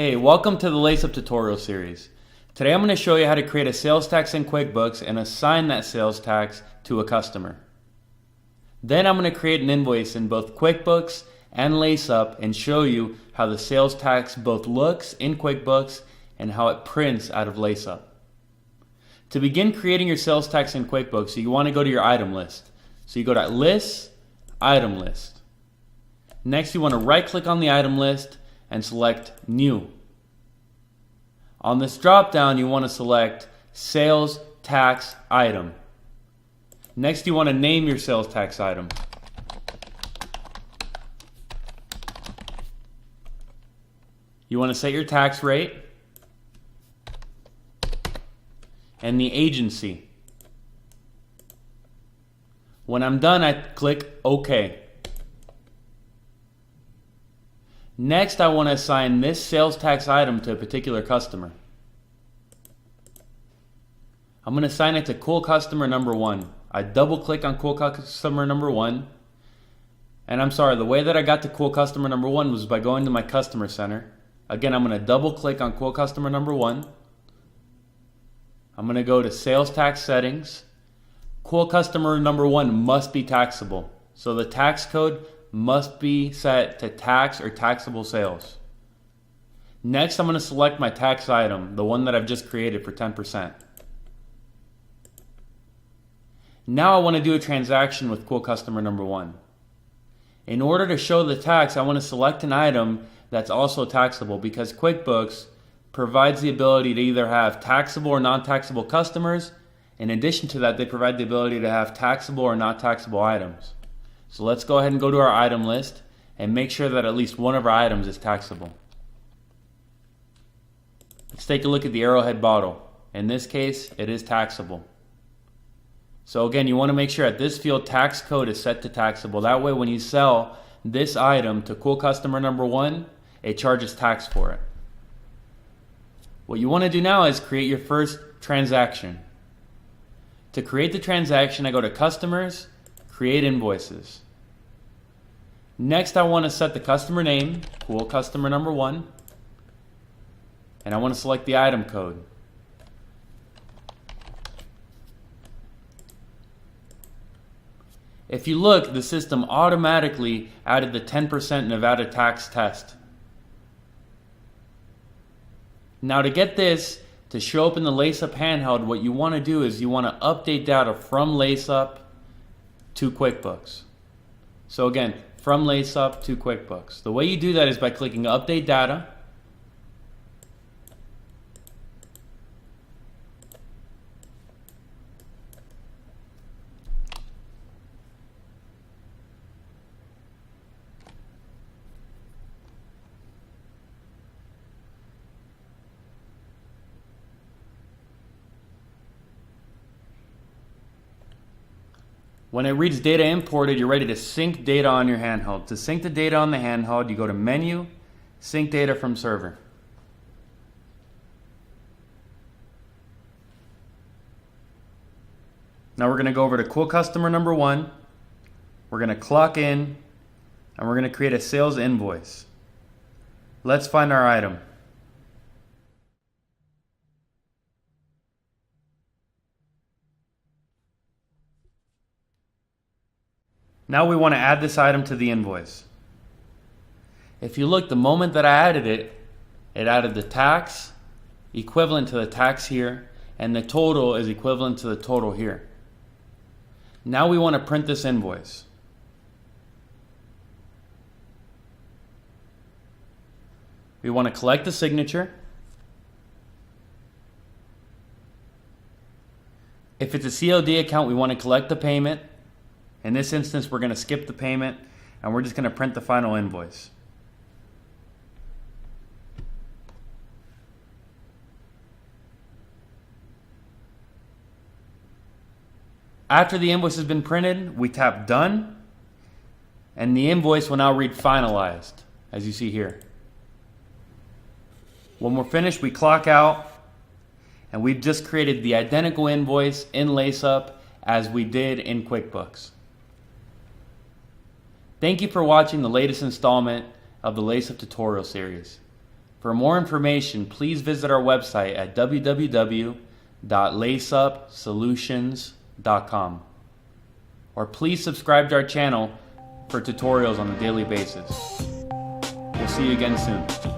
Hey, welcome to the LaceUp tutorial series. Today I'm going to show you how to create a sales tax in QuickBooks and assign that sales tax to a customer. Then I'm going to create an invoice in both QuickBooks and LaceUp and show you how the sales tax both looks in QuickBooks and how it prints out of LaceUp. To begin creating your sales tax in QuickBooks, you want to go to your item list. So you go to List, Item List. Next you want to right click on the item list and select New. On this drop down you want to select Sales Tax Item. Next you want to name your sales tax item. You want to set your tax rate and the agency. When I'm done, I click OK. Next, I want to assign this sales tax item to a particular customer. I'm going to assign it to Cool Customer Number 1. I double click on Cool Customer Number 1. And I'm sorry, the way that I got to Cool Customer Number 1 was by going to my Customer Center. Again, I'm going to double click on Cool Customer Number 1. I'm going to go to Sales Tax Settings. Cool Customer Number 1 must be taxable. So the tax code must be set to tax or taxable sales. Next, I'm going to select my tax item, the one that I've just created for 10%. Now I want to do a transaction with Cool Customer Number 1. In order to show the tax, I want to select an item that's also taxable because QuickBooks provides the ability to either have taxable or non-taxable customers. In addition to that, they provide the ability to have taxable or not taxable items. So let's go ahead and go to our item list and make sure that at least one of our items is taxable. Let's take a look at the Arrowhead bottle. In this case, it is taxable. So again, you want to make sure at this field tax code is set to taxable. That way when you sell this item to Cool Customer Number 1, it charges tax for it. What you want to do now is create your first transaction. To create the transaction, I go to Customers, Create Invoices. Next, I want to set the customer name, Cool Customer Number 1, and I want to select the item code. If you look, the system automatically added the 10% Nevada tax test. Now to get this to show up in the LaceUp handheld, what you want to do is you want to update data from LaceUp to QuickBooks. So again, from LaceUp to QuickBooks. The way you do that is by clicking Update Data. When it reads data imported, you're ready to sync data on your handheld. To sync the data on the handheld, you go to Menu, Sync Data from Server. Now we're going to go over to Cool Customer Number 1. We're going to clock in, and we're going to create a sales invoice. Let's find our item. Now we want to add this item to the invoice. If you look, the moment that I added it, it added the tax equivalent to the tax here, and the total is equivalent to the total here. Now we want to print this invoice. We want to collect the signature. If it's a COD account, we want to collect the payment. In this instance, we're going to skip the payment and we're just going to print the final invoice. After the invoice has been printed, we tap Done, and the invoice will now read Finalized, as you see here. When we're finished, we clock out, and we've just created the identical invoice in LaceUp as we did in QuickBooks. Thank you for watching the latest installment of the LaceUp tutorial series. For more information, please visit our website at www.laceupsolutions.com. Or please subscribe to our channel for tutorials on a daily basis. We'll see you again soon.